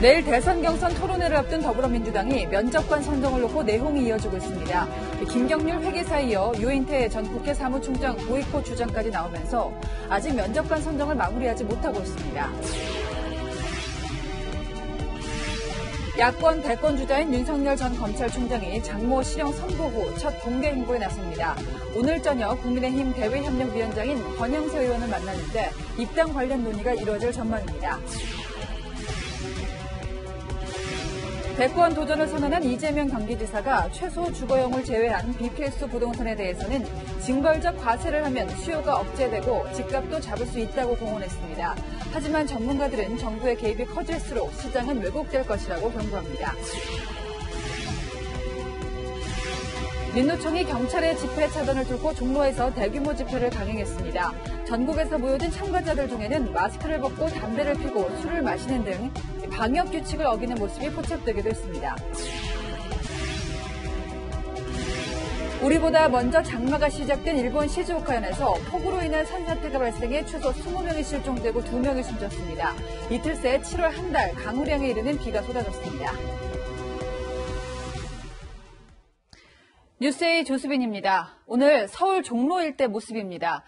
내일 대선 경선 토론회를 앞둔 더불어민주당이 면접관 선정을 놓고 내홍이 이어지고 있습니다. 김경률 회계사에 이어 유인태 전 국회 사무총장 보이콧 주장까지 나오면서 아직 면접관 선정을 마무리하지 못하고 있습니다. 야권 대권 주자인 윤석열 전 검찰총장이 장모 실형 선고 후 첫 공개 행보에 나섭니다. 오늘 저녁 국민의힘 대외협력위원장인 권영세 의원을 만났는데 입당 관련 논의가 이루어질 전망입니다. 대권 도전을 선언한 이재명 경기지사가 최소 주거용을 제외한 비필수 부동산에 대해서는 징벌적 과세를 하면 수요가 억제되고 집값도 잡을 수 있다고 공언했습니다. 하지만 전문가들은 정부의 개입이 커질수록 시장은 왜곡될 것이라고 경고합니다. 민노총이 경찰의 집회 차단을 뚫고 종로에서 대규모 집회를 강행했습니다. 전국에서 모여든 참가자들 중에는 마스크를 벗고 담배를 피고 술을 마시는 등 방역 규칙을 어기는 모습이 포착되기도 했습니다. 우리보다 먼저 장마가 시작된 일본 시즈오카현에서 폭우로 인한 산사태가 발생해 최소 20명이 실종되고 2명이 숨졌습니다. 이틀 새 7월 한 달 강우량에 이르는 비가 쏟아졌습니다. 뉴스의 조수빈입니다. 오늘 서울 종로 일대 모습입니다.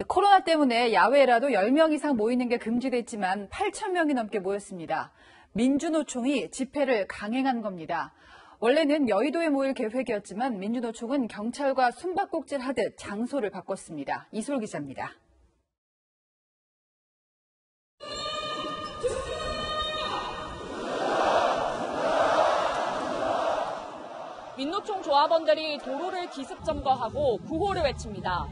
코로나 때문에 야외라도 10명 이상 모이는 게 금지됐지만 8,000명이 넘게 모였습니다. 민주노총이 집회를 강행한 겁니다. 원래는 여의도에 모일 계획이었지만 민주노총은 경찰과 숨바꼭질하듯 장소를 바꿨습니다. 이솔 기자입니다. 민노총 조합원들이 도로를 기습 점거하고 구호를 외칩니다.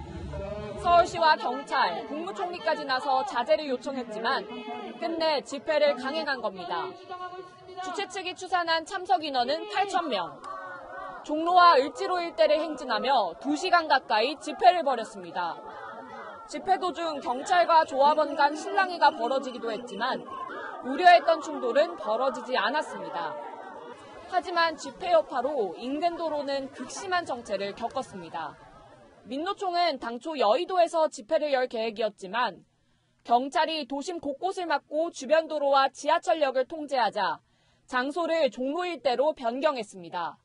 서울시와 경찰, 국무총리까지 나서 자제를 요청했지만 끝내 집회를 강행한 겁니다. 주최 측이 추산한 참석 인원은 8,000명. 종로와 을지로 일대를 행진하며 2시간 가까이 집회를 벌였습니다. 집회 도중 경찰과 조합원 간 실랑이가 벌어지기도 했지만 우려했던 충돌은 벌어지지 않았습니다. 하지만 집회 여파로 인근 도로는 극심한 정체를 겪었습니다. 민노총은 당초 여의도에서 집회를 열 계획이었지만 경찰이 도심 곳곳을 막고 주변 도로와 지하철역을 통제하자 장소를 종로 일대로 변경했습니다.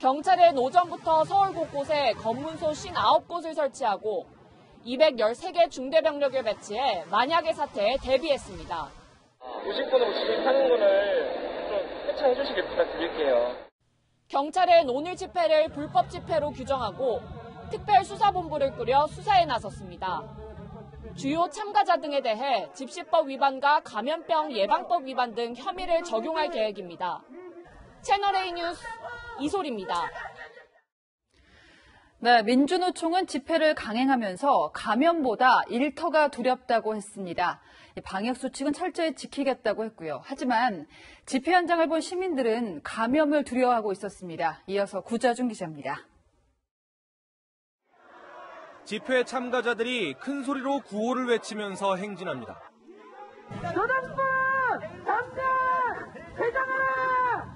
경찰은 오전부터 서울 곳곳에 검문소 59곳을 설치하고 213개 중대병력을 배치해 만약의 사태에 대비했습니다. 90분으로 진입하는 거를 좀 회차해 주시길 부탁드릴게요. 경찰은 오늘 집회를 불법 집회로 규정하고 특별수사본부를 꾸려 수사에 나섰습니다. 주요 참가자 등에 대해 집시법 위반과 감염병 예방법 위반 등 혐의를 적용할 계획입니다. 채널A 뉴스 이솔입니다. 네, 민주노총은 집회를 강행하면서 감염보다 일터가 두렵다고 했습니다. 방역수칙은 철저히 지키겠다고 했고요. 하지만 집회 현장을 본 시민들은 감염을 두려워하고 있었습니다. 이어서 구자준 기자입니다. 집회 참가자들이 큰 소리로 구호를 외치면서 행진합니다. 조정부! 당장! 퇴장하라!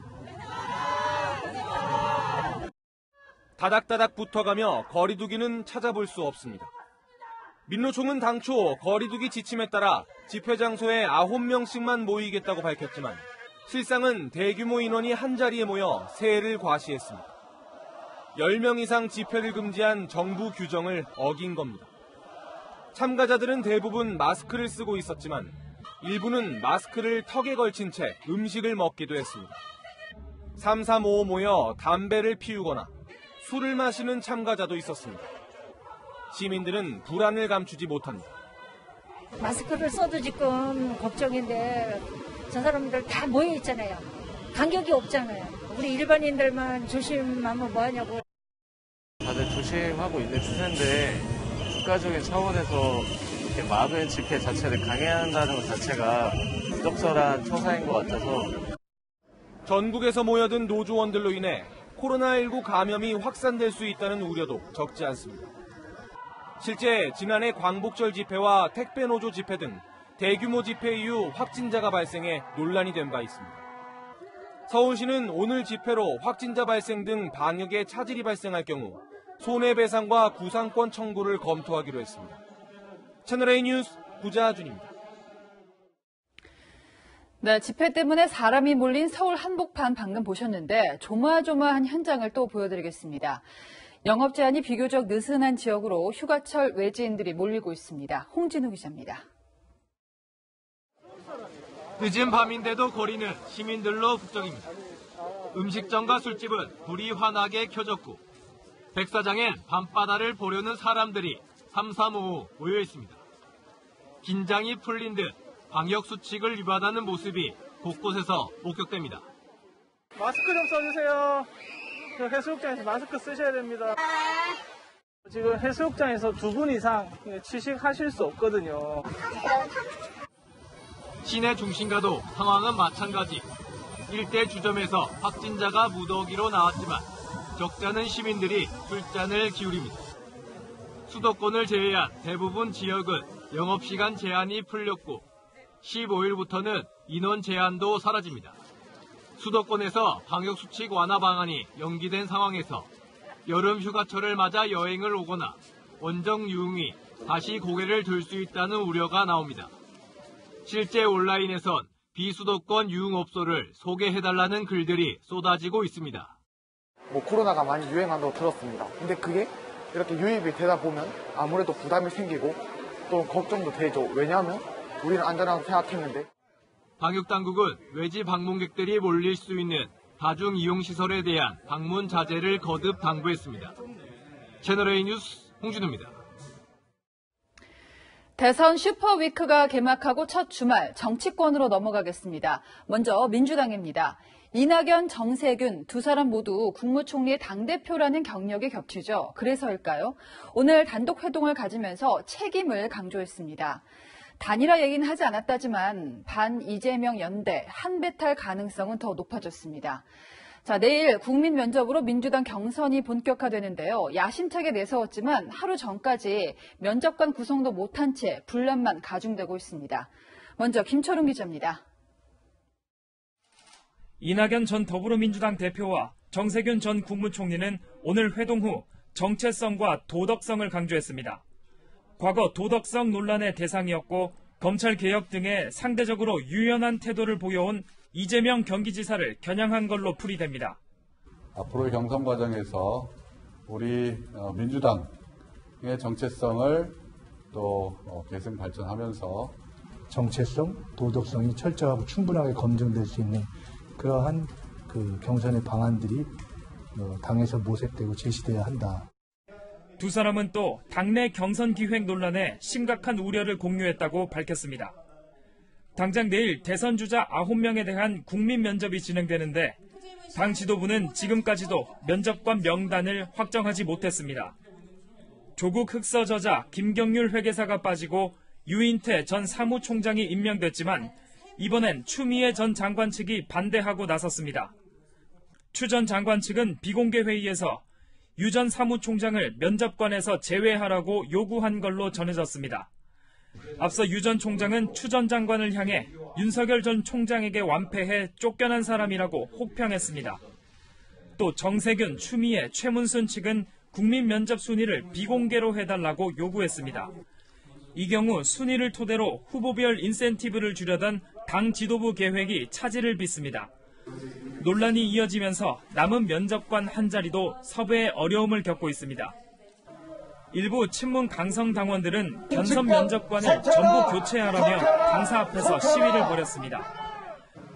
다닥다닥 붙어가며 거리두기는 찾아볼 수 없습니다. 민노총은 당초 거리두기 지침에 따라 집회 장소에 9명씩만 모이겠다고 밝혔지만 실상은 대규모 인원이 한자리에 모여 세해를 과시했습니다. 10명 이상 집회를 금지한 정부 규정을 어긴 겁니다. 참가자들은 대부분 마스크를 쓰고 있었지만 일부는 마스크를 턱에 걸친 채 음식을 먹기도 했습니다. 3-3-5 모여 담배를 피우거나 술을 마시는 참가자도 있었습니다. 시민들은 불안을 감추지 못합니다. 마스크를 써도 지금 걱정인데 저 사람들 다 모여 있잖아요. 간격이 없잖아요. 우리 일반인들만 조심하면 뭐하냐고. 다들 조심하고 있는 추세인데 국가적인 차원에서 이렇게 막은 집회 자체를 강행한다는 것 자체가 부적절한 처사인 것 같아서 전국에서 모여든 노조원들로 인해 코로나19 감염이 확산될 수 있다는 우려도 적지 않습니다. 실제 지난해 광복절 집회와 택배노조 집회 등 대규모 집회 이후 확진자가 발생해 논란이 된 바 있습니다. 서울시는 오늘 집회로 확진자 발생 등 방역에 차질이 발생할 경우 손해배상과 구상권 청구를 검토하기로 했습니다. 채널A 뉴스 구자준입니다. 네, 집회 때문에 사람이 몰린 서울 한복판 방금 보셨는데 조마조마한 현장을 또 보여드리겠습니다. 영업 제한이 비교적 느슨한 지역으로 휴가철 외지인들이 몰리고 있습니다. 홍진우 기자입니다. 늦은 밤인데도 거리는 시민들로 북적입니다. 음식점과 술집은 불이 환하게 켜졌고 백사장엔 밤바다를 보려는 사람들이 삼삼오오 모여 있습니다. 긴장이 풀린 듯 방역수칙을 위반하는 모습이 곳곳에서 목격됩니다. 마스크 좀 써주세요. 해수욕장에서 마스크 쓰셔야 됩니다. 지금 해수욕장에서 2분 이상 취식하실 수 없거든요. 시내 중심가도 상황은 마찬가지. 일대 주점에서 확진자가 무더기로 나왔지만 적잖은 시민들이 술잔을 기울입니다. 수도권을 제외한 대부분 지역은 영업시간 제한이 풀렸고 15일부터는 인원 제한도 사라집니다. 수도권에서 방역수칙 완화 방안이 연기된 상황에서 여름 휴가철을 맞아 여행을 오거나 원정 유흥이 다시 고개를 들 수 있다는 우려가 나옵니다. 실제 온라인에선 비수도권 유흥업소를 소개해달라는 글들이 쏟아지고 있습니다. 코로나가 많이 유행한다고 들었습니다. 근데 그게 이렇게 유입이 되다 보면 아무래도 부담이 생기고 또 걱정도 되죠. 왜냐하면 우리는 안전하다고 생각했는데. 방역당국은 외지 방문객들이 몰릴 수 있는 다중이용시설에 대한 방문 자제를 거듭 당부했습니다. 채널A 뉴스 홍진우입니다. 대선 슈퍼위크가 개막하고 첫 주말 정치권으로 넘어가겠습니다. 먼저 민주당입니다. 이낙연, 정세균 두 사람 모두 국무총리의 당대표라는 경력이 겹치죠. 그래서일까요? 오늘 단독 회동을 가지면서 책임을 강조했습니다. 단일화 얘기는 하지 않았다지만 반 이재명 연대 한배탈 가능성은 더 높아졌습니다. 자, 내일 국민 면접으로 민주당 경선이 본격화되는데요. 야심차게 내세웠지만 하루 전까지 면접관 구성도 못한 채 분란만 가중되고 있습니다. 먼저 김철웅 기자입니다. 이낙연 전 더불어민주당 대표와 정세균 전 국무총리는 오늘 회동 후 정체성과 도덕성을 강조했습니다. 과거 도덕성 논란의 대상이었고 검찰개혁 등에 상대적으로 유연한 태도를 보여온 이재명 경기지사를 겨냥한 걸로 풀이됩니다. 앞으로의 경선 과정에서 우리 민주당의 정체성을 또 계승 발전하면서 정체성, 도덕성이 철저하고 충분하게 검증될 수 있는 그러한 경선의 방안들이 당에서 모색되고 제시돼야 한다. 두 사람은 또 당내 경선 기획 논란에 심각한 우려를 공유했다고 밝혔습니다. 당장 내일 대선 주자 9명에 대한 국민 면접이 진행되는데 당 지도부는 지금까지도 면접관 명단을 확정하지 못했습니다. 조국 흑서 저자 김경률 회계사가 빠지고 유인태 전 사무총장이 임명됐지만 이번엔 추미애 전 장관 측이 반대하고 나섰습니다. 추 전 장관 측은 비공개 회의에서 유 전 사무총장을 면접관에서 제외하라고 요구한 걸로 전해졌습니다. 앞서 유 전 총장은 추 전 장관을 향해 윤석열 전 총장에게 완패해 쫓겨난 사람이라고 혹평했습니다. 또 정세균, 추미애, 최문순 측은 국민 면접 순위를 비공개로 해달라고 요구했습니다. 이 경우 순위를 토대로 후보별 인센티브를 주려던 당 지도부 계획이 차질을 빚습니다. 논란이 이어지면서 남은 면접관 한 자리도 섭외에 어려움을 겪고 있습니다. 일부 친문 강성 당원들은 견선 면접관을 전부 교체하라며 당사 앞에서 시위를 벌였습니다.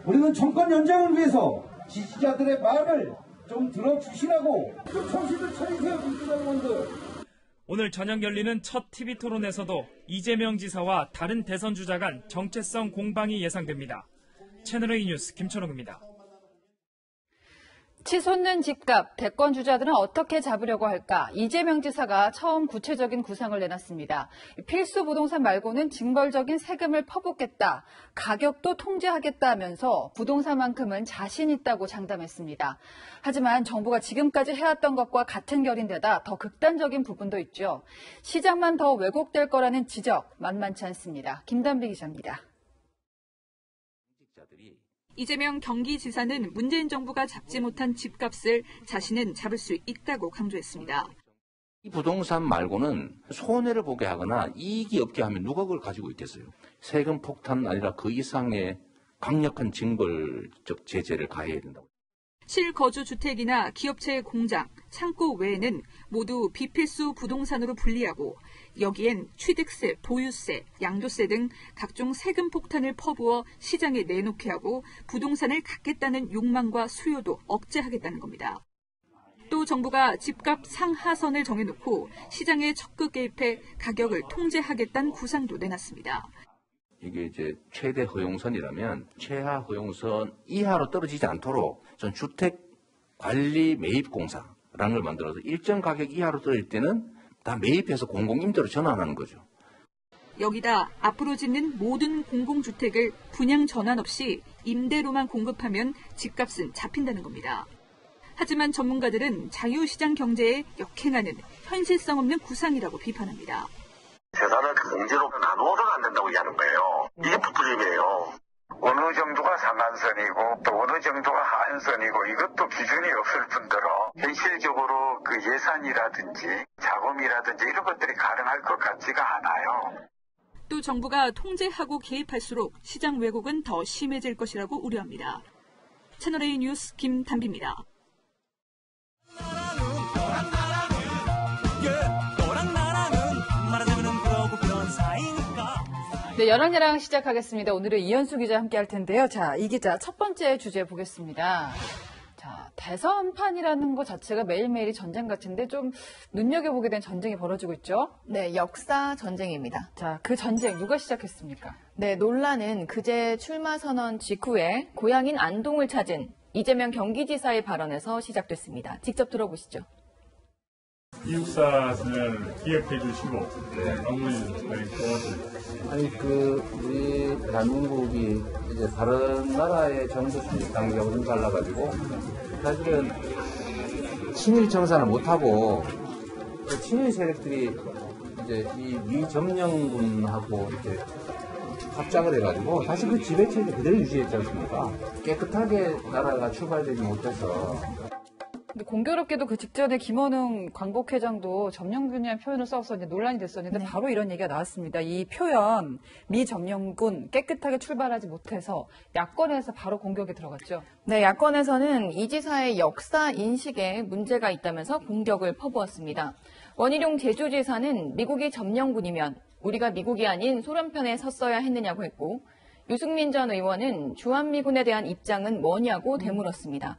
우리는 정권 연장을 위해서 지지자들의 말을 좀 들어주시라고 정신을 차리세요, 민주당 의원들. 오늘 저녁 열리는 첫 TV 토론에서도 이재명 지사와 다른 대선 주자 간 정체성 공방이 예상됩니다. 채널A 뉴스 김철웅입니다. 치솟는 집값, 대권 주자들은 어떻게 잡으려고 할까? 이재명 지사가 처음 구체적인 구상을 내놨습니다. 필수 부동산 말고는 징벌적인 세금을 퍼붓겠다, 가격도 통제하겠다 하면서 부동산만큼은 자신 있다고 장담했습니다. 하지만 정부가 지금까지 해왔던 것과 같은 결인데다 더 극단적인 부분도 있죠. 시장만 더 왜곡될 거라는 지적 만만치 않습니다. 김단비 기자입니다. 이재명 경기지사는 문재인 정부가 잡지 못한 집값을 자신은 잡을 수 있다고 강조했습니다. 이 부동산 말고는 손해를 보게 하거나 이익이 없게 하면 누가 그걸 가지고 있겠어요. 세금 폭탄은 아니라 그 이상의 강력한 징벌적 제재를 가해야 된다고. 실거주 주택이나 기업체의 공장, 창고 외에는 모두 비필수 부동산으로 분리하고 여기엔 취득세, 보유세, 양도세 등 각종 세금 폭탄을 퍼부어 시장에 내놓게 하고 부동산을 갖겠다는 욕망과 수요도 억제하겠다는 겁니다. 또 정부가 집값 상하선을 정해놓고 시장에 적극 개입해 가격을 통제하겠다는 구상도 내놨습니다. 이게 이제 최대 허용선이라면 최하 허용선 이하로 떨어지지 않도록 전 주택관리 매입공사라는 걸 만들어서 일정 가격 이하로 떨어질 때는 다 매입해서 공공임대로 전환하는 거죠. 여기다 앞으로 짓는 모든 공공주택을 분양 전환 없이 임대로만 공급하면 집값은 잡힌다는 겁니다. 하지만 전문가들은 자유시장 경제에 역행하는 현실성 없는 구상이라고 비판합니다. 재산을 공제로 나누어서는 안 된다고 얘기하는 거예요. 이게 포퓰리즘이에요. 어느 정도가 상한선이고 또 어느 정도가 하한선이고 이것도 기준이 없을 뿐더러 현실적으로 그 예산이라든지 자금이라든지 이런 것들이 가능할 것 같지가 않아요. 또 정부가 통제하고 개입할수록 시장 왜곡은 더 심해질 것이라고 우려합니다. 채널A 뉴스 김담비입니다. 네, 여랑야랑 시작하겠습니다. 오늘은 이현수 기자 함께 할 텐데요. 자, 이 기자 첫 번째 주제 보겠습니다. 자, 대선판이라는 것 자체가 매일매일이 전쟁 같은데 좀 눈여겨보게 된 전쟁이 벌어지고 있죠? 네, 역사 전쟁입니다. 자, 그 전쟁 누가 시작했습니까? 네, 논란은 그제 출마 선언 직후에 고향인 안동을 찾은 이재명 경기지사의 발언에서 시작됐습니다. 직접 들어보시죠. 이육사를 기획해 주시고 방문해 주시고 아니 우리 대한민국이 이제 다른 나라의 정부 수립 단계하고 좀 달라가지고 사실은 친일 정산을 못하고 친일 세력들이 이제 이 미점령군하고 이제 합작을 해가지고 다시 그 지배체제 그대로 유지했지 않습니까? 깨끗하게 나라가 출발되지 못해서. 근데 공교롭게도 그 직전에 김원웅 광복회장도 점령군이라는 표현을 써서 이제 논란이 됐었는데 바로 이런 얘기가 나왔습니다. 이 표현 미점령군 깨끗하게 출발하지 못해서 야권에서 바로 공격에 들어갔죠. 네, 야권에서는 이 지사의 역사 인식에 문제가 있다면서 공격을 퍼부었습니다. 원희룡 제주지사는 미국이 점령군이면 우리가 미국이 아닌 소련 편에 섰어야 했느냐고 했고 유승민 전 의원은 주한미군에 대한 입장은 뭐냐고 되물었습니다.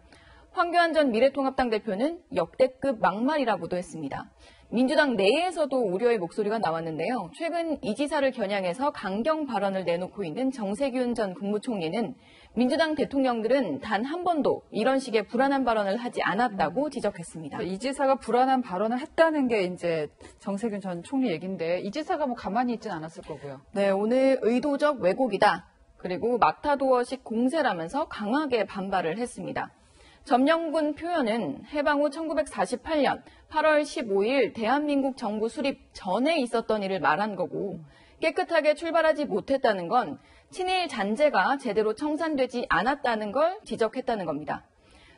황교안 전 미래통합당 대표는 역대급 막말이라고도 했습니다. 민주당 내에서도 우려의 목소리가 나왔는데요. 최근 이 지사를 겨냥해서 강경 발언을 내놓고 있는 정세균 전 국무총리는 민주당 대통령들은 단 한 번도 이런 식의 불안한 발언을 하지 않았다고 지적했습니다. 이 지사가 불안한 발언을 했다는 게 이제 정세균 전 총리 얘기인데 이 지사가 뭐 가만히 있진 않았을 거고요. 네, 오늘 의도적 왜곡이다. 그리고 마타도어식 공세라면서 강하게 반발을 했습니다. 점령군 표현은 해방 후 1948년 8월 15일 대한민국 정부 수립 전에 있었던 일을 말한 거고 깨끗하게 출발하지 못했다는 건 친일 잔재가 제대로 청산되지 않았다는 걸 지적했다는 겁니다.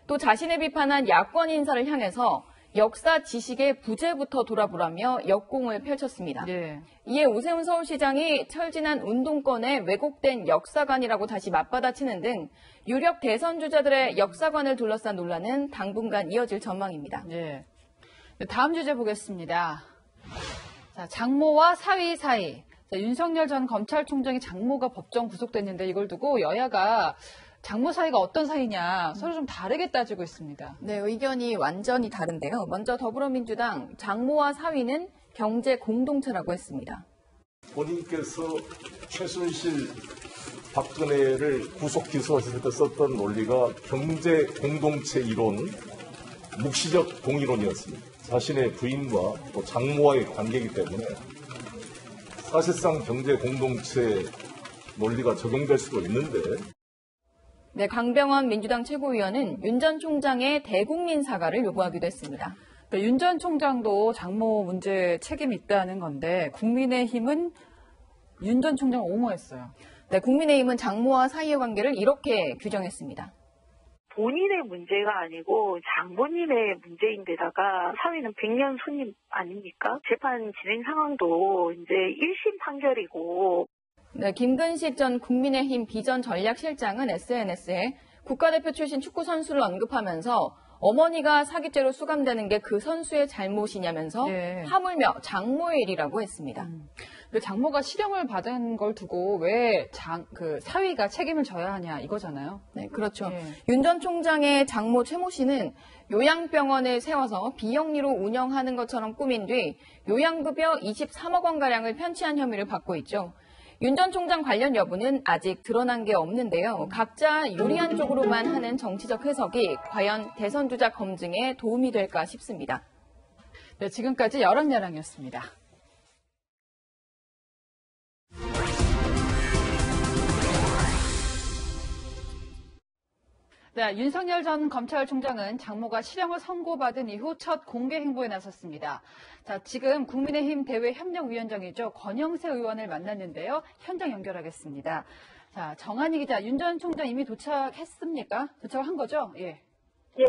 또 자신을 비판한 야권 인사를 향해서 역사 지식의 부재부터 돌아보라며 역공을 펼쳤습니다. 네. 이에 오세훈 서울시장이 철진한 운동권의 왜곡된 역사관이라고 다시 맞받아치는 등 유력 대선 주자들의 역사관을 둘러싼 논란은 당분간 이어질 전망입니다. 네. 다음 주제 보겠습니다. 자, 장모와 사위 사이. 자, 윤석열 전 검찰총장의 장모가 법정 구속됐는데 이걸 두고 여야가 장모 사이가 어떤 사이냐 서로 좀 다르게 따지고 있습니다. 네, 의견이 완전히 다른데요. 먼저 더불어민주당 장모와 사위는 경제 공동체라고 했습니다. 본인께서 최순실 박근혜를 구속 기소하실 때 썼던 논리가 경제 공동체 이론, 묵시적 동이론이었습니다. 자신의 부인과 또 장모와의 관계이기 때문에 사실상 경제 공동체 논리가 적용될 수도 있는데 네, 강병원 민주당 최고위원은 윤 전 총장의 대국민 사과를 요구하기도 했습니다. 윤 전 총장도 장모 문제 책임이 있다는 건데 국민의힘은 윤 전 총장을 옹호했어요. 네, 국민의힘은 장모와 사이의 관계를 이렇게 규정했습니다. 본인의 문제가 아니고 장모님의 문제인데다가 사위는 100년 손님 아닙니까? 재판 진행 상황도 이제 1심 판결이고 네, 김근식 전 국민의힘 비전전략실장은 SNS에 국가대표 출신 축구 선수를 언급하면서 어머니가 사기죄로 수감되는 게 그 선수의 잘못이냐면서 하물며 장모의 일이라고 했습니다. 장모가 실형을 받은 걸 두고 왜 사위가 책임을 져야 하냐 이거잖아요. 네, 그렇죠. 윤 전 총장의 장모 최모 씨는 요양병원을 세워서 비영리로 운영하는 것처럼 꾸민 뒤 요양급여 23억 원가량을 편취한 혐의를 받고 있죠. 윤 전 총장 관련 여부는 아직 드러난 게 없는데요. 각자 유리한 쪽으로만 하는 정치적 해석이 과연 대선 주자 검증에 도움이 될까 싶습니다. 네, 지금까지 여론야랑이었습니다. 네, 윤석열 전 검찰총장은 장모가 실형을 선고받은 이후 첫 공개 행보에 나섰습니다. 자, 지금 국민의힘 대외협력위원장이죠. 권영세 의원을 만났는데요. 현장 연결하겠습니다. 자, 정한희 기자, 윤 전 총장 이미 도착했습니까? 도착한 거죠? 예,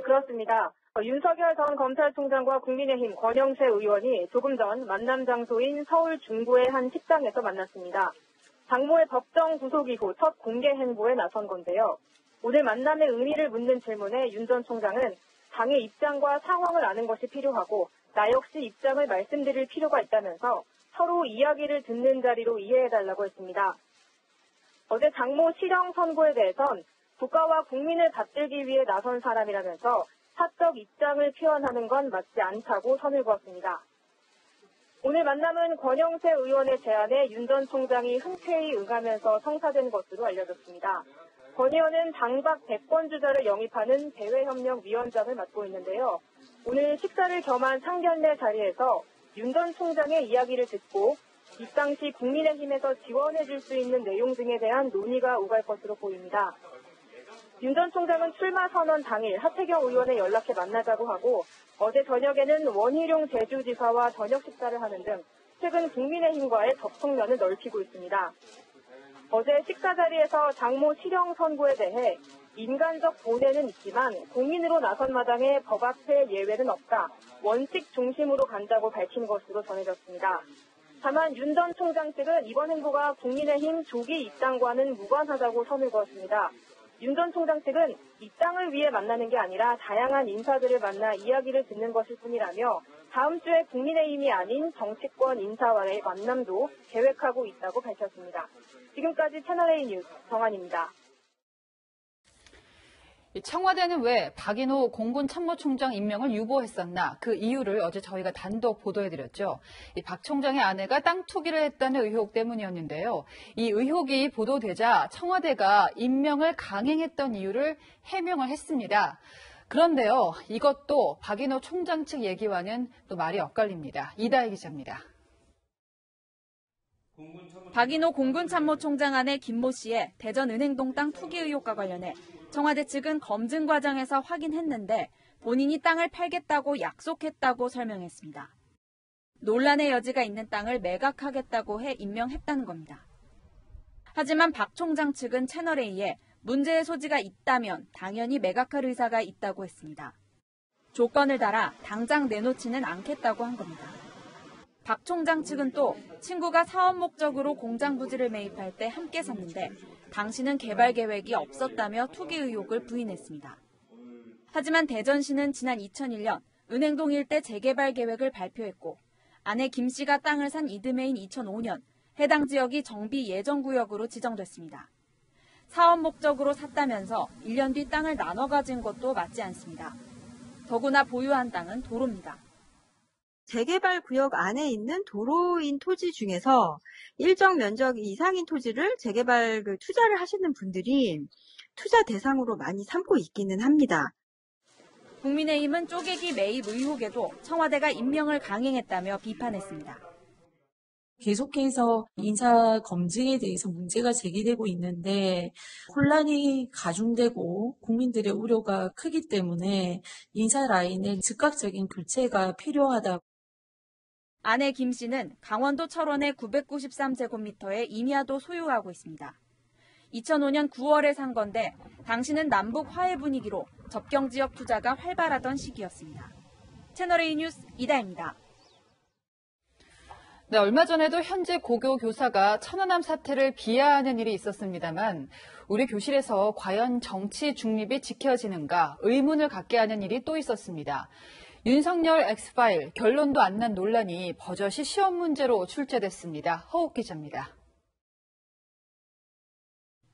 그렇습니다. 윤석열 전 검찰총장과 국민의힘 권영세 의원이 조금 전 만남 장소인 서울 중구의 한 식당에서 만났습니다. 장모의 법정 구속 이후 첫 공개 행보에 나선 건데요. 오늘 만남의 의미를 묻는 질문에 윤 전 총장은 당의 입장과 상황을 아는 것이 필요하고 나 역시 입장을 말씀드릴 필요가 있다면서 서로 이야기를 듣는 자리로 이해해달라고 했습니다. 어제 장모 실형 선고에 대해선 국가와 국민을 받들기 위해 나선 사람이라면서 사적 입장을 표현하는 건 맞지 않다고 선을 그었습니다. 오늘 만남은 권영세 의원의 제안에 윤 전 총장이 흔쾌히 응하면서 성사된 것으로 알려졌습니다. 권 의원은 당박 대권주자를 영입하는 대외협력위원장을 맡고 있는데요. 오늘 식사를 겸한 상견례 자리에서 윤 전 총장의 이야기를 듣고 입당시 국민의힘에서 지원해줄 수 있는 내용 등에 대한 논의가 오갈 것으로 보입니다. 윤 전 총장은 출마 선언 당일 하태경 의원에 연락해 만나자고 하고 어제 저녁에는 원희룡 제주지사와 저녁 식사를 하는 등 최근 국민의힘과의 접촉면을 넓히고 있습니다. 어제 식사 자리에서 장모 실형 선고에 대해 인간적 고뇌는 있지만 공인으로 나선 마당에 법 앞에 예외는 없다. 원칙 중심으로 간다고 밝힌 것으로 전해졌습니다. 다만 윤 전 총장 측은 이번 행보가 국민의힘 조기 입당과는 무관하다고 선을 그었습니다. 윤 전 총장 측은 입당을 위해 만나는 게 아니라 다양한 인사들을 만나 이야기를 듣는 것일 뿐이라며 다음 주에 국민의힘이 아닌 정치권 인사와의 만남도 계획하고 있다고 밝혔습니다. 지금까지 채널A 뉴스 정한입니다. 청와대는 왜 박인호 공군 참모총장 임명을 유보했었나? 그 이유를 어제 저희가 단독 보도해드렸죠. 박 총장의 아내가 땅 투기를 했다는 의혹 때문이었는데요. 이 의혹이 보도되자 청와대가 임명을 강행했던 이유를 해명을 했습니다. 그런데요, 이것도 박인호 총장 측 얘기와는 또 말이 엇갈립니다. 이다혜 기자입니다. 박인호 공군참모총장 아내 김모 씨의 대전은행동 땅 투기 의혹과 관련해 청와대 측은 검증 과정에서 확인했는데 본인이 땅을 팔겠다고 약속했다고 설명했습니다. 논란의 여지가 있는 땅을 매각하겠다고 해 임명했다는 겁니다. 하지만 박 총장 측은 채널A에 문제의 소지가 있다면 당연히 매각할 의사가 있다고 했습니다. 조건을 달아 당장 내놓지는 않겠다고 한 겁니다. 박 총장 측은 또 친구가 사업 목적으로 공장 부지를 매입할 때 함께 샀는데 당시는 개발 계획이 없었다며 투기 의혹을 부인했습니다. 하지만 대전시는 지난 2001년 은행동 일대 재개발 계획을 발표했고 아내 김 씨가 땅을 산 이듬해인 2005년 해당 지역이 정비 예정구역으로 지정됐습니다. 사업 목적으로 샀다면서 1년 뒤 땅을 나눠 가진 것도 맞지 않습니다. 더구나 보유한 땅은 도로입니다. 재개발 구역 안에 있는 도로인 토지 중에서 일정 면적 이상인 토지를 재개발 투자를 하시는 분들이 투자 대상으로 많이 삼고 있기는 합니다. 국민의힘은 쪼개기 매입 의혹에도 청와대가 임명을 강행했다며 비판했습니다. 계속해서 인사 검증에 대해서 문제가 제기되고 있는데 혼란이 가중되고 국민들의 우려가 크기 때문에 인사 라인의 즉각적인 교체가 필요하다. 아내 김 씨는 강원도 철원의 993제곱미터의 임야도 소유하고 있습니다. 2005년 9월에 산 건데 당시는 남북 화해 분위기로 접경 지역 투자가 활발하던 시기였습니다. 채널A 뉴스 이다혜입니다. 네, 얼마 전에도 현재 고교 교사가 천안함 사태를 비하하는 일이 있었습니다만 우리 교실에서 과연 정치 중립이 지켜지는가 의문을 갖게 하는 일이 또 있었습니다. 윤석열 X파일 결론도 안 난 논란이 버젓이 시험 문제로 출제됐습니다. 허욱 기자입니다.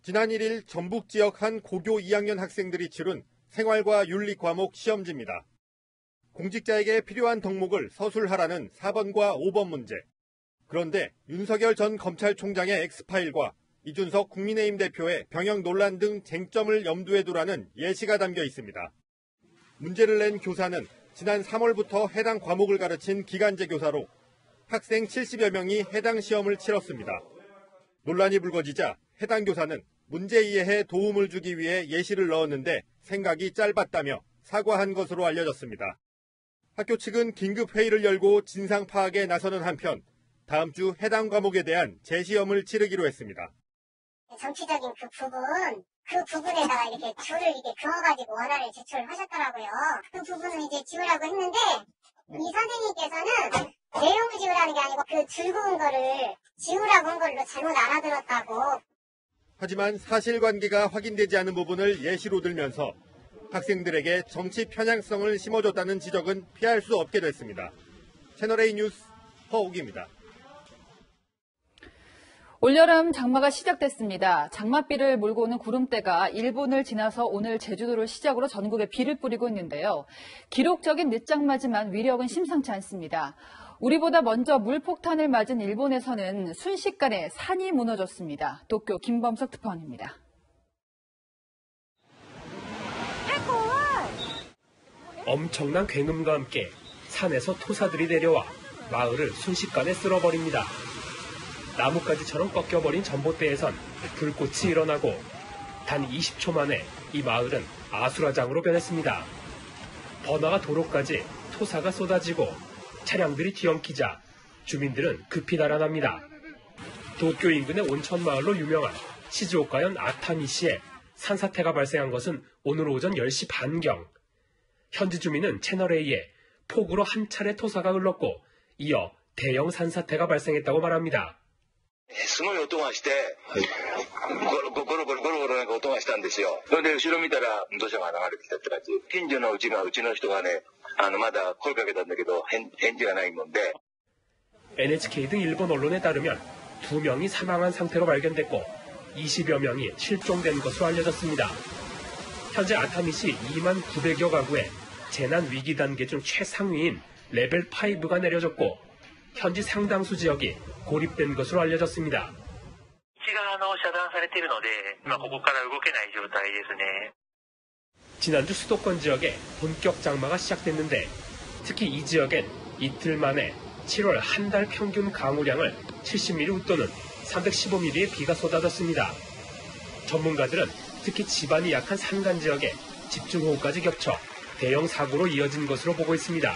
지난 1일 전북 지역 한 고교 2학년 학생들이 치른 생활과 윤리 과목 시험지입니다. 공직자에게 필요한 덕목을 서술하라는 4번과 5번 문제. 그런데 윤석열 전 검찰총장의 X파일과 이준석 국민의힘 대표의 병역 논란 등 쟁점을 염두에 두라는 예시가 담겨 있습니다. 문제를 낸 교사는 지난 3월부터 해당 과목을 가르친 기간제 교사로 학생 70여 명이 해당 시험을 치렀습니다. 논란이 불거지자 해당 교사는 문제 이해에 도움을 주기 위해 예시를 넣었는데 생각이 짧았다며 사과한 것으로 알려졌습니다. 학교 측은 긴급 회의를 열고 진상 파악에 나서는 한편 다음 주 해당 과목에 대한 재시험을 치르기로 했습니다. 정치적인 그 부분에다가 이렇게 줄을 이렇게 그어가지고 원안을 제출하셨더라고요. 그 부분을 이제 지우라고 했는데 이 선생님께서는 내용을 지우라는 게 아니고 그 줄 그은 거를 지우라고 한 걸로 잘못 알아들었다고. 하지만 사실관계가 확인되지 않은 부분을 예시로 들면서 학생들에게 정치 편향성을 심어줬다는 지적은 피할 수 없게 됐습니다. 채널A 뉴스 허욱입니다. 올여름 장마가 시작됐습니다. 장맛비를 몰고 오는 구름대가 일본을 지나서 오늘 제주도를 시작으로 전국에 비를 뿌리고 있는데요. 기록적인 늦장마지만 위력은 심상치 않습니다. 우리보다 먼저 물폭탄을 맞은 일본에서는 순식간에 산이 무너졌습니다. 도쿄 김범석 특파원입니다. 엄청난 굉음과 함께 산에서 토사들이 내려와 마을을 순식간에 쓸어버립니다. 나뭇가지처럼 꺾여버린 전봇대에선 불꽃이 일어나고 단 20초 만에 이 마을은 아수라장으로 변했습니다. 번화가 도로까지 토사가 쏟아지고 차량들이 뒤엉키자 주민들은 급히 달아납니다. 도쿄 인근의 온천마을로 유명한 시즈오카현 아타미시에 산사태가 발생한 것은 오늘 오전 10시 반경. 현지 주민은 채널A에 폭우로 한 차례 토사가 흘렀고 이어 대형 산사태가 발생했다고 말합니다. すごい音がして、ゴロゴロなんか音がしたんですよ。それで後ろ見たら土砂が流れてきたって感じ。近所のうちの人がね、まだ声かけたんだけど返事がないもんで。 NHK 등 일본 언론에 따르면 2명이 사망한 상태로 발견됐고 20여 명이 실종된 것으로 알려졌습니다. 현재 아타미시 2만 900여 가구에 재난 위기 단계 중 최상위인 레벨 5가 내려졌고 현지 상당수 지역이 고립된 것으로 알려졌습니다. 지난주 수도권 지역에 본격 장마가 시작됐는데 특히 이 지역엔 이틀 만에 7월 한 달 평균 강우량을 70mm 웃도는 315mm의 비가 쏟아졌습니다. 전문가들은 특히 지반이 약한 산간 지역에 집중호우까지 겹쳐 대형 사고로 이어진 것으로 보고 있습니다.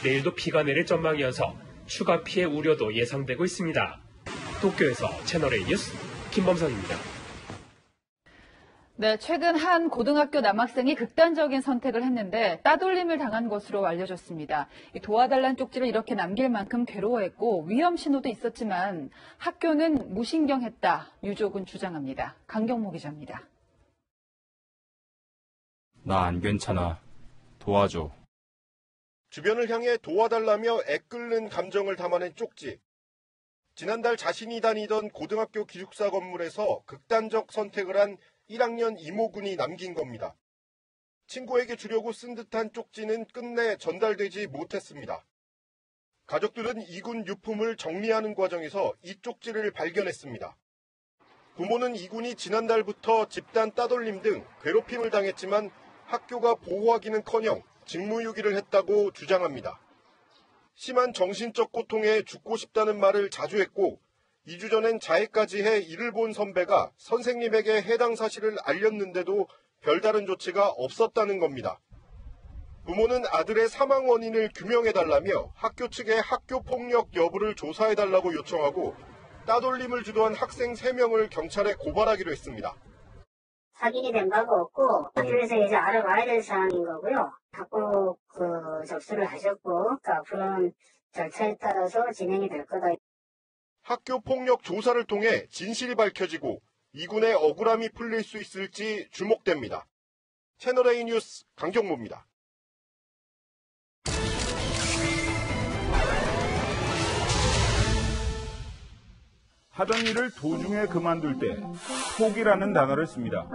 내일도 비가 내릴 전망이어서 추가 피해 우려도 예상되고 있습니다. 도쿄에서 채널A 뉴스 김범성입니다. 네, 최근 한 고등학교 남학생이 극단적인 선택을 했는데 따돌림을 당한 것으로 알려졌습니다. 도와달라는 쪽지를 이렇게 남길 만큼 괴로워했고 위험 신호도 있었지만 학교는 무신경했다, 유족은 주장합니다. 강경모 기자입니다. 나 안 괜찮아. 도와줘. 주변을 향해 도와달라며 애끓는 감정을 담아낸 쪽지. 지난달 자신이 다니던 고등학교 기숙사 건물에서 극단적 선택을 한 1학년 이모군이 남긴 겁니다. 친구에게 주려고 쓴 듯한 쪽지는 끝내 전달되지 못했습니다. 가족들은 이군 유품을 정리하는 과정에서 이 쪽지를 발견했습니다. 부모는 이군이 지난달부터 집단 따돌림 등 괴롭힘을 당했지만 학교가 보호하기는커녕 직무유기를 했다고 주장합니다. 심한 정신적 고통에 죽고 싶다는 말을 자주 했고 2주 전엔 자해까지 해 이를 본 선배가 선생님에게 해당 사실을 알렸는데도 별다른 조치가 없었다는 겁니다. 부모는 아들의 사망 원인을 규명해달라며 학교 측에 학교폭력 여부를 조사해달라고 요청하고 따돌림을 주도한 학생 3명을 경찰에 고발하기로 했습니다. 확인이 된 바가 없고 학교에서 이제 알아봐야 될 사항인 거고요. 학폭 접수를 하셨고 앞으로는 절차에 따라서 진행이 될 거다. 학교 폭력 조사를 통해 진실이 밝혀지고 이군의 억울함이 풀릴 수 있을지 주목됩니다. 채널A 뉴스 강경모입니다. 하던 일을 도중에 그만둘 때 포기라는 단어를 씁니다.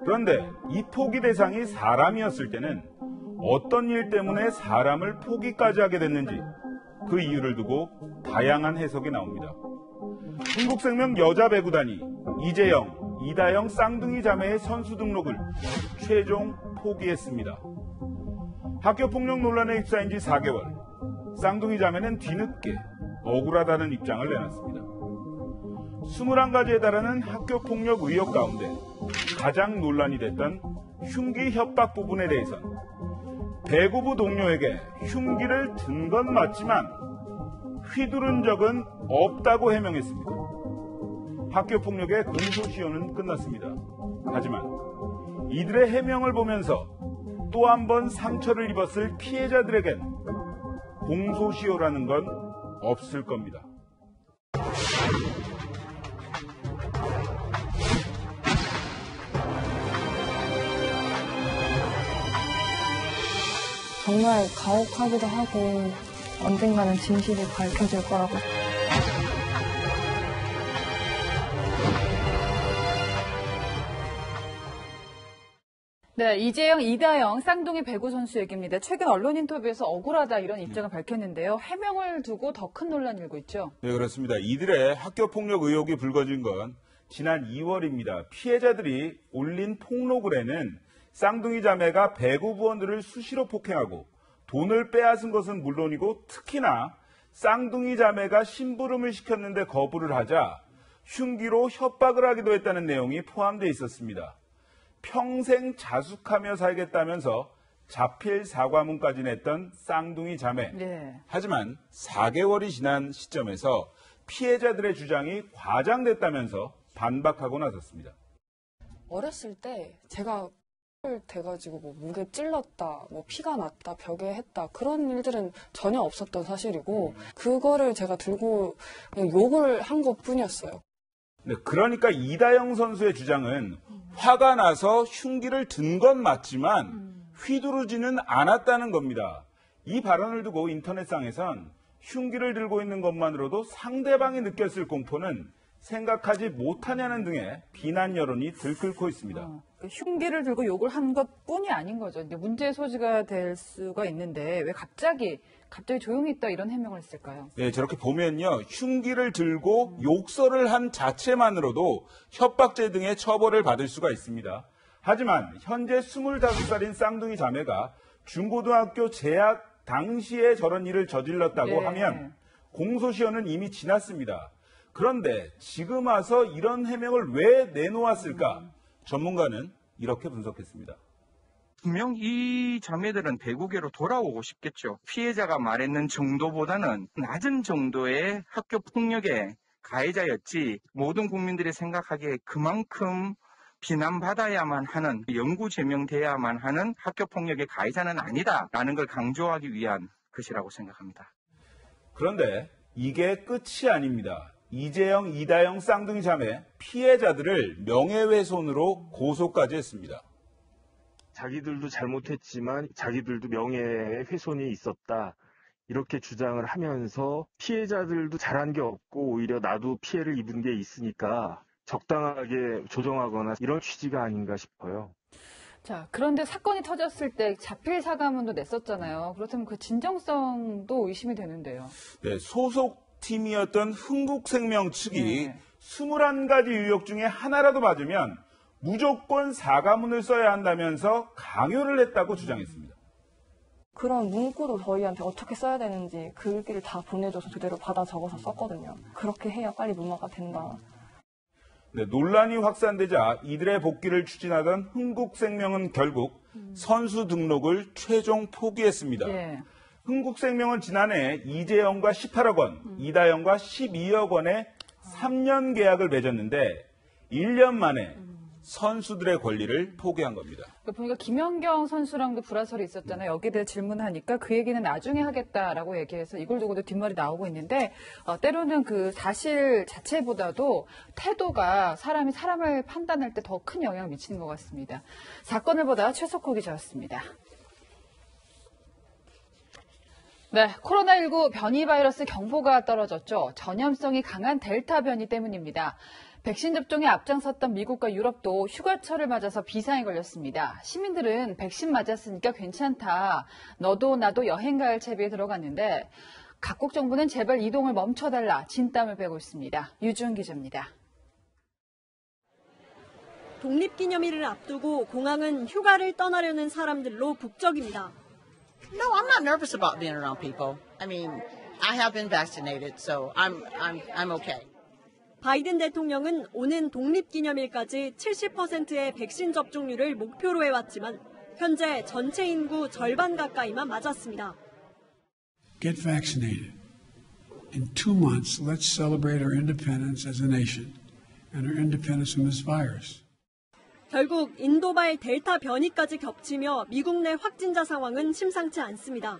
그런데 이 포기 대상이 사람이었을 때는 어떤 일 때문에 사람을 포기까지 하게 됐는지 그 이유를 두고 다양한 해석이 나옵니다. 흥국생명 여자배구단이 이재영, 이다영 쌍둥이 자매의 선수 등록을 최종 포기했습니다. 학교폭력 논란에 휩싸인 지 4개월, 쌍둥이 자매는 뒤늦게 억울하다는 입장을 내놨습니다. 21가지에 달하는 학교폭력 의혹 가운데 가장 논란이 됐던 흉기 협박 부분에 대해선 배구부 동료에게 흉기를 든 건 맞지만 휘두른 적은 없다고 해명했습니다. 학교폭력의 공소시효는 끝났습니다. 하지만 이들의 해명을 보면서 또 한 번 상처를 입었을 피해자들에겐 공소시효라는 건 없을 겁니다. 정말 가혹하기도 하고 언젠가는 진실이 밝혀질 거라고. 네, 이재영, 이다영 쌍둥이 배구 선수 얘기입니다. 최근 언론 인터뷰에서 억울하다 이런 입장을 밝혔는데요. 해명을 두고 더 큰 논란이 일고 있죠. 네, 그렇습니다. 이들의 학교폭력 의혹이 불거진 건 지난 2월입니다. 피해자들이 올린 폭로글에는 쌍둥이 자매가 배구 부원들을 수시로 폭행하고 돈을 빼앗은 것은 물론이고 특히나 쌍둥이 자매가 심부름을 시켰는데 거부를 하자 흉기로 협박을 하기도 했다는 내용이 포함되어 있었습니다. 평생 자숙하며 살겠다면서 자필 사과문까지 냈던 쌍둥이 자매. 네. 하지만 4개월이 지난 시점에서 피해자들의 주장이 과장됐다면서 반박하고 나섰습니다. 어렸을 때 제가 돼가지고 뭐 목에 찔렀다, 뭐 피가 났다, 벽에 했다 그런 일들은 전혀 없었던 사실이고 그거를 제가 들고 그냥 욕을 한 것뿐이었어요. 네, 그러니까 이다영 선수의 주장은 화가 나서 흉기를 든 건 맞지만 휘두르지는 않았다는 겁니다. 이 발언을 두고 인터넷상에선 흉기를 들고 있는 것만으로도 상대방이 느꼈을 공포는 생각하지 못하냐는 등의 비난 여론이 들끓고 있습니다. 흉기를 들고 욕을 한 것뿐이 아닌 거죠. 근데 문제의 소지가 될 수가 있는데 왜 갑자기 조용히 있다 이런 해명을 했을까요? 네, 저렇게 보면요. 흉기를 들고 욕설을 한 자체만으로도 협박죄 등의 처벌을 받을 수가 있습니다. 하지만 현재 25살인 쌍둥이 자매가 중고등학교 재학 당시에 저런 일을 저질렀다고 하면 공소시효는 이미 지났습니다. 그런데 지금 와서 이런 해명을 왜 내놓았을까? 전문가는 이렇게 분석했습니다. 분명 이 자매들은 배구계로 돌아오고 싶겠죠. 피해자가 말했는 정도보다는 낮은 정도의 학교 폭력의 가해자였지 모든 국민들이 생각하기에 그만큼 비난받아야만 하는, 영구 제명돼야만 하는 학교 폭력의 가해자는 아니다라는 걸 강조하기 위한 것이라고 생각합니다. 그런데 이게 끝이 아닙니다. 이재영, 이다영 쌍둥이 자매 피해자들을 명예훼손으로 고소까지 했습니다. 자기들도 잘못했지만 자기들도 명예훼손이 있었다. 이렇게 주장을 하면서 피해자들도 잘한 게 없고 오히려 나도 피해를 입은 게 있으니까 적당하게 조정하거나 이런 취지가 아닌가 싶어요. 자, 그런데 사건이 터졌을 때 자필 사과문도 냈었잖아요. 그렇다면 그 진정성도 의심이 되는데요. 네, 소속팀이었던 흥국생명 측이 21가지 의혹 중에 하나라도 맞으면 무조건 사과문을 써야 한다면서 강요를 했다고 주장했습니다. 그런 문구도 저희한테 어떻게 써야 되는지 글귀를 다 보내줘서 그대로 받아 적어서 썼거든요. 그렇게 해야 빨리 무마가 된다. 네, 논란이 확산되자 이들의 복귀를 추진하던 흥국생명은 결국 선수 등록을 최종 포기했습니다. 흥국생명은 지난해 이재영과 18억 원, 이다영과 12억 원의 3년 계약을 맺었는데 1년 만에 선수들의 권리를 포기한 겁니다. 보니까 김연경 선수랑도 불화설이 있었잖아요. 여기에 대해 질문하니까 그 얘기는 나중에 하겠다라고 얘기해서 이걸 두고도 뒷말이 나오고 있는데 때로는 그 사실 자체보다도 태도가 사람이 사람을 판단할 때 더 큰 영향을 미치는 것 같습니다. 사건을 보다 최석호 기자였습니다. 네, 코로나19 변이 바이러스 경보가 떨어졌죠. 전염성이 강한 델타 변이 때문입니다. 백신 접종에 앞장섰던 미국과 유럽도 휴가철을 맞아서 비상에 걸렸습니다. 시민들은 백신 맞았으니까 괜찮다. 너도 나도 여행 갈 채비에 들어갔는데 각국 정부는 제발 이동을 멈춰달라 진땀을 빼고 있습니다. 유주은 기자입니다. 독립기념일을 앞두고 공항은 휴가를 떠나려는 사람들로 북적입니다. No, I'm not nervous about being around people. I mean, I have been vaccinated, so I'm okay. 바이든 대통령은 오는 독립기념일까지 70%의 백신 접종률을 목표로 해왔지만 현재 전체 인구 절반 가까이만 맞았습니다. Get vaccinated. In 2 months, let's celebrate our independence as a nation and our independence from this virus. 결국 인도발 델타 변이까지 겹치며 미국 내 확진자 상황은 심상치 않습니다.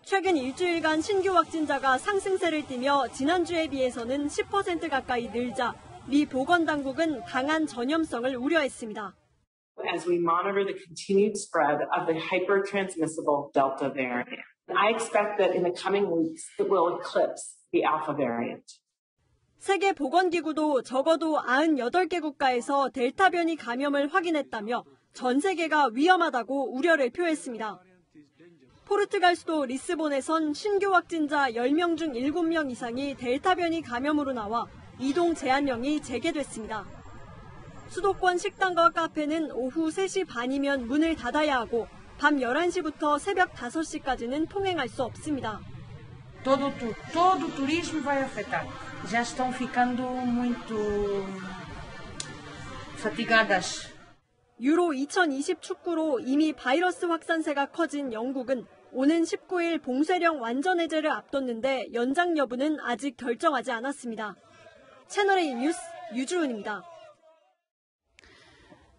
최근 일주일간 신규 확진자가 상승세를 띠며 지난주에 비해서는 10% 가까이 늘자 미 보건당국은 강한 전염성을 우려했습니다. As we monitor the continued spread of the hyper-transmissible Delta variant, I expect that in the coming weeks it will eclipse the Alpha variant. 세계보건기구도 적어도 98개 국가에서 델타 변이 감염을 확인했다며 전 세계가 위험하다고 우려를 표했습니다. 포르투갈 수도 리스본에선 신규 확진자 10명 중 7명 이상이 델타 변이 감염으로 나와 이동 제한령이 재개됐습니다. 수도권 식당과 카페는 오후 3시 반이면 문을 닫아야 하고 밤 11시부터 새벽 5시까지는 통행할 수 없습니다. Todo o turismo vai afetar. Já estão ficando muito fatigadas. 유로 2020 축구로 이미 바이러스 확산세가 커진 영국은 오는 19일 봉쇄령 완전 해제를 앞뒀는데 연장 여부는 아직 결정하지 않았습니다. 채널A 뉴스 유주은입니다.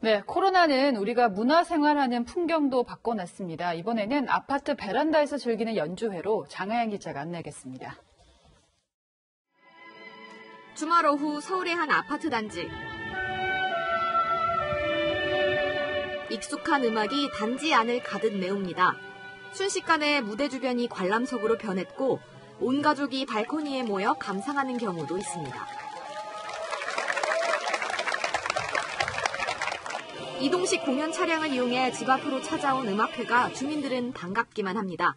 네, 코로나는 우리가 문화생활하는 풍경도 바꿔놨습니다. 이번에는 아파트 베란다에서 즐기는 연주회로 장하영 기자가 안내하겠습니다. 주말 오후 서울의 한 아파트 단지. 익숙한 음악이 단지 안을 가득 메웁니다. 순식간에 무대 주변이 관람석으로 변했고 온 가족이 발코니에 모여 감상하는 경우도 있습니다. 이동식 공연 차량을 이용해 집 앞으로 찾아온 음악회가 주민들은 반갑기만 합니다.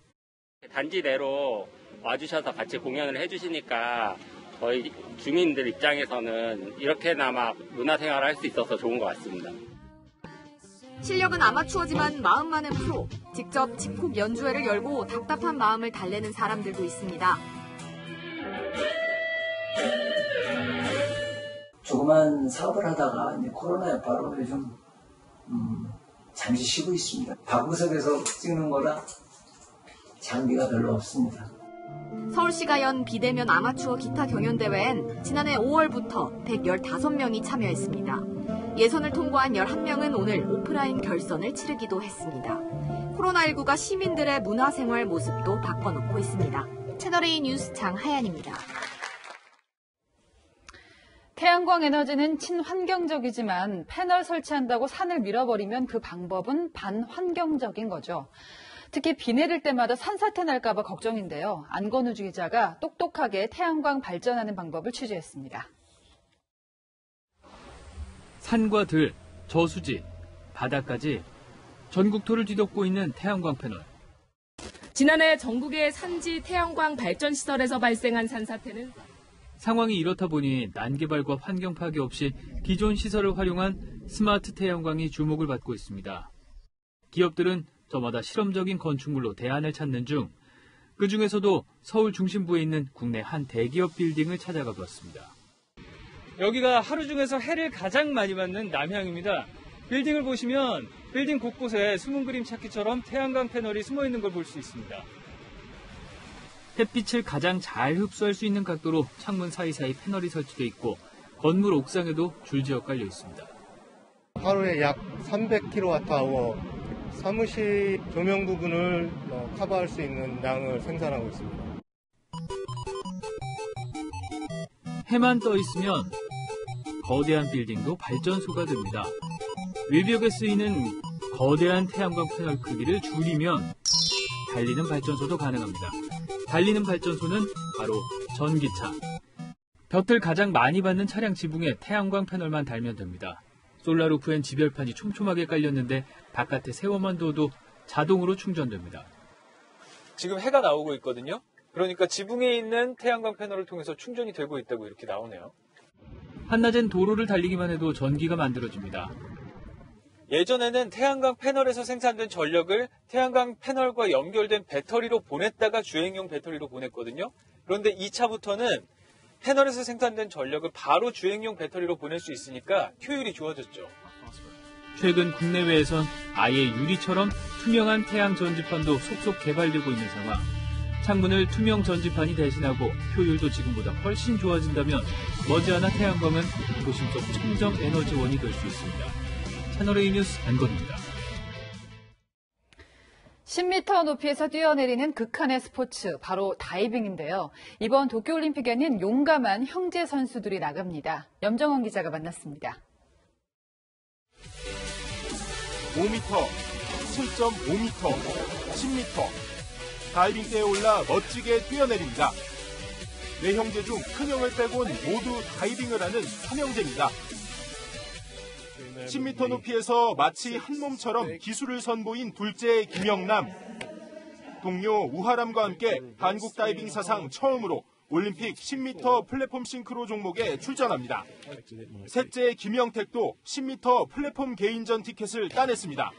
단지 내로 와주셔서 같이 공연을 해주시니까 저희 주민들 입장에서는 이렇게나마 문화생활을 할 수 있어서 좋은 것 같습니다. 실력은 아마추어지만 마음만은 프로. 직접 집콕 연주회를 열고 답답한 마음을 달래는 사람들도 있습니다. 조그만 사업을 하다가 이제 코로나 여파로 요즘 잠시 쉬고 있습니다. 방구석에서 찍는 거라 장비가 별로 없습니다. 서울시가 연 비대면 아마추어 기타 경연대회엔 지난해 5월부터 115명이 참여했습니다. 예선을 통과한 11명은 오늘 오프라인 결선을 치르기도 했습니다. 코로나19가 시민들의 문화생활 모습도 바꿔놓고 있습니다. 채널A 뉴스 장하연입니다. 태양광 에너지는 친환경적이지만 패널 설치한다고 산을 밀어버리면 그 방법은 반환경적인 거죠. 특히 비 내릴 때마다 산사태 날까 봐 걱정인데요. 안건우주 기자가 똑똑하게 태양광 발전하는 방법을 취재했습니다. 산과 들, 저수지, 바다까지 전국토를 뒤덮고 있는 태양광 패널. 지난해 전국의 산지 태양광 발전 시설에서 발생한 산사태는 상황이 이렇다 보니 난개발과 환경 파괴 없이 기존 시설을 활용한 스마트 태양광이 주목을 받고 있습니다. 기업들은 저마다 실험적인 건축물로 대안을 찾는 중, 그중에서도 서울 중심부에 있는 국내 한 대기업 빌딩을 찾아가 봤습니다. 여기가 하루 중에서 해를 가장 많이 받는 남향입니다. 빌딩을 보시면 빌딩 곳곳에 숨은 그림 찾기처럼 태양광 패널이 숨어 있는 걸 볼 수 있습니다. 햇빛을 가장 잘 흡수할 수 있는 각도로 창문 사이사이 패널이 설치돼 있고 건물 옥상에도 줄지어 깔려 있습니다. 하루에 약 300kWh 사무실 조명 부분을 커버할 수 있는 양을 생산하고 있습니다. 해만 떠 있으면 거대한 빌딩도 발전소가 됩니다. 외벽에 쓰이는 거대한 태양광 패널 크기를 줄이면 달리는 발전소도 가능합니다. 달리는 발전소는 바로 전기차. 볕을 가장 많이 받는 차량 지붕에 태양광 패널만 달면 됩니다. 솔라루프엔 지별판이 촘촘하게 깔렸는데 바깥에 세워만 둬도 자동으로 충전됩니다. 지금 해가 나오고 있거든요. 그러니까 지붕에 있는 태양광 패널을 통해서 충전이 되고 있다고 이렇게 나오네요. 한낮엔 도로를 달리기만 해도 전기가 만들어집니다. 예전에는 태양광 패널에서 생산된 전력을 태양광 패널과 연결된 배터리로 보냈다가 주행용 배터리로 보냈거든요. 그런데 2차부터는 패널에서 생산된 전력을 바로 주행용 배터리로 보낼 수 있으니까 효율이 좋아졌죠. 최근 국내외에선 아예 유리처럼 투명한 태양 전지판도 속속 개발되고 있는 상황. 창문을 투명 전지판이 대신하고 효율도 지금보다 훨씬 좋아진다면 머지않아 태양광은 도심 속 청정 에너지원이 될 수 있습니다. 채널A 뉴스 안건입니다. 10m 높이에서 뛰어내리는 극한의 스포츠, 바로 다이빙인데요. 이번 도쿄올림픽에는 용감한 형제 선수들이 나갑니다. 염정원 기자가 만났습니다. 5m, 7.5m, 10m. 다이빙대에 올라 멋지게 뛰어내립니다. 네 형제 중 큰형을 빼곤 모두 다이빙을 하는 삼형제입니다. 10m 높이에서 마치 한 몸처럼 기술을 선보인 둘째 김영남. 동료 우하람과 함께 한국 다이빙 사상 처음으로 올림픽 10m 플랫폼 싱크로 종목에 출전합니다. 셋째 김영택도 10m 플랫폼 개인전 티켓을 따냈습니다.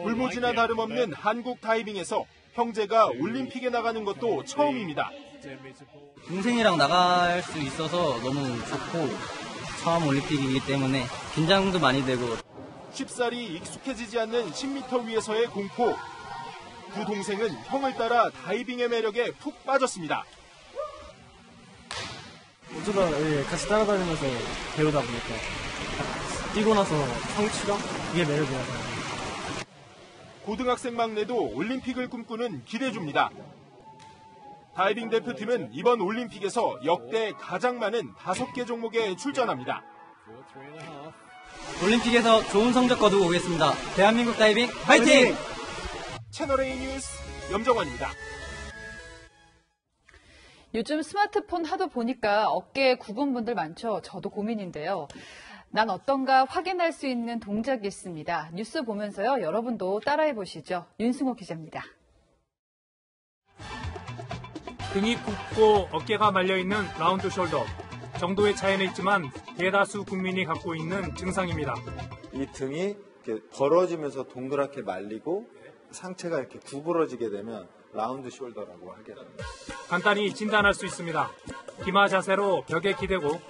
울모지나 다름없는 한국 다이빙에서 형제가 올림픽에 나가는 것도 처음입니다. 동생이랑 나갈 수 있어서 너무 좋고 처음 올림픽이기 때문에 긴장도 많이 되고 쉽사리 익숙해지지 않는 10m 위에서의 공포. 두 동생은 형을 따라 다이빙의 매력에 푹 빠졌습니다. 어쩌다 같이 따라다니면서 배우다 보니까 뛰고 나서 성취감? 이게 매력이라서. 고등학생 막내도 올림픽을 꿈꾸는 기대주입니다. 다이빙 대표팀은 이번 올림픽에서 역대 가장 많은 5개 종목에 출전합니다. 올림픽에서 좋은 성적 거두고 오겠습니다. 대한민국 다이빙 화이팅! 채널A 뉴스 염정원입니다. 요즘 스마트폰 하도 보니까 어깨에 굽은 분들 많죠. 저도 고민인데요. 난 어떤가 확인할 수 있는 동작이 있습니다. 뉴스 보면서요. 여러분도 따라해 보시죠. 윤승호 기자입니다. 등이 굽고 어깨가 말려있는 라운드 숄더. 정도의 차이는 있지만 대다수 국민이 갖고 있는 증상입니다. 이 등이 이렇게 벌어지면서 동그랗게 말리고 상체가 이렇게 구부러지게 되면 라운드 숄더라고 하게 됩니다. 간단히 진단할 수 있습니다. 기마 자세로 벽에 기대고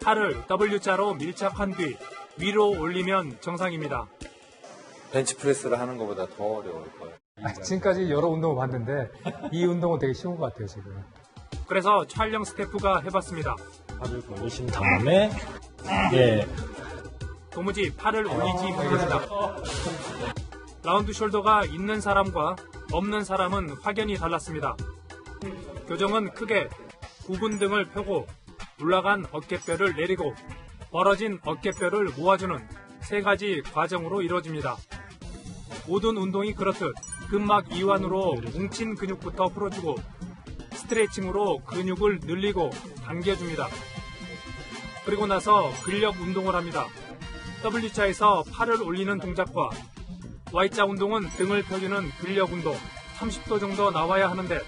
팔을 W자로 밀착한 뒤 위로 올리면 정상입니다. 벤치프레스를 하는 것보다 더 어려울 거예요. 지금까지 여러 운동을 봤는데 이 운동은 되게 쉬운 것 같아요, 지금. 그래서 촬영 스태프가 해봤습니다. 팔을 올리신 다음에 도무지 팔을 올리지 못합니다. 라운드 숄더가 있는 사람과 없는 사람은 확연히 달랐습니다. 교정은 크게 굽은 등을 펴고 올라간 어깨뼈를 내리고 벌어진 어깨뼈를 모아주는 3가지 과정으로 이루어집니다. 모든 운동이 그렇듯 근막 이완으로 뭉친 근육부터 풀어주고 스트레칭으로 근육을 늘리고 당겨줍니다. 그리고 나서 근력 운동을 합니다. W자에서 팔을 올리는 동작과 Y자 운동은 등을 펴주는 근력 운동 30도 정도 나와야 하는데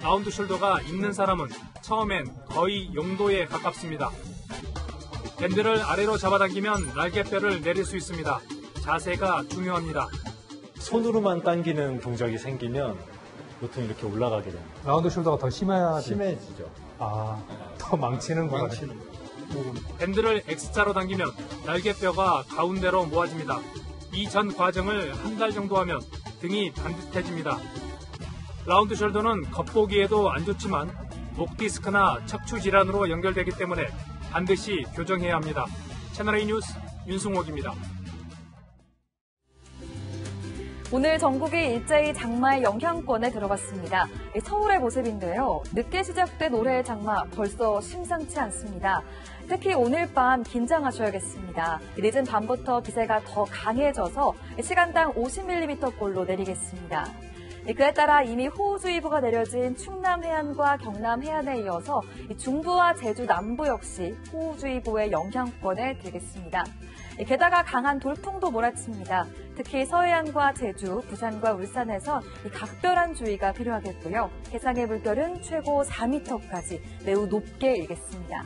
라운드 숄더가 있는 사람은 처음엔 거의 0도에 가깝습니다. 밴드를 아래로 잡아당기면 날개뼈를 내릴 수 있습니다. 자세가 중요합니다. 손으로만 당기는 동작이 생기면 보통 이렇게 올라가게 됩니다. 라운드 숄더가 더 심해지죠. 더 망치는구나. 밴드를 X자로 당기면 날개뼈가 가운데로 모아집니다. 이 전 과정을 한 달 정도 하면 등이 반듯해집니다. 라운드 숄더는 겉보기에도 안 좋지만 목 디스크나 척추 질환으로 연결되기 때문에 반드시 교정해야 합니다. 채널A 뉴스 윤승옥입니다. 오늘 전국이 일제히 장마의 영향권에 들어갔습니다. 서울의 모습인데요. 늦게 시작된 올해의 장마 벌써 심상치 않습니다. 특히 오늘 밤 긴장하셔야겠습니다. 늦은 밤부터 기세가 더 강해져서 시간당 50mm꼴로 내리겠습니다. 그에 따라 이미 호우주의보가 내려진 충남 해안과 경남 해안에 이어서 중부와 제주 남부 역시 호우주의보의 영향권에 들겠습니다. 게다가 강한 돌풍도 몰아칩니다. 특히 서해안과 제주, 부산과 울산에선 각별한 주의가 필요하겠고요. 해상의 물결은 최고 4m까지 매우 높게 일겠습니다.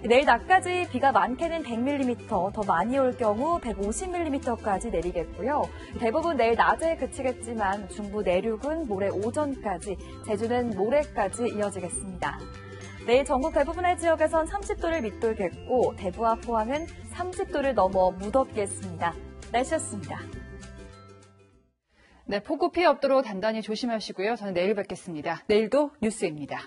내일 낮까지 비가 많게는 100mm, 더 많이 올 경우 150mm까지 내리겠고요. 대부분 내일 낮에 그치겠지만 중부 내륙은 모레 오전까지, 제주는 모레까지 이어지겠습니다. 내일 전국 대부분의 지역에선 30도를 밑돌겠고 대구와 포항은 30도를 넘어 무덥겠습니다. 날씨였습니다. 네, 폭우 피해 없도록 단단히 조심하시고요. 저는 내일 뵙겠습니다. 내일도 뉴스입니다.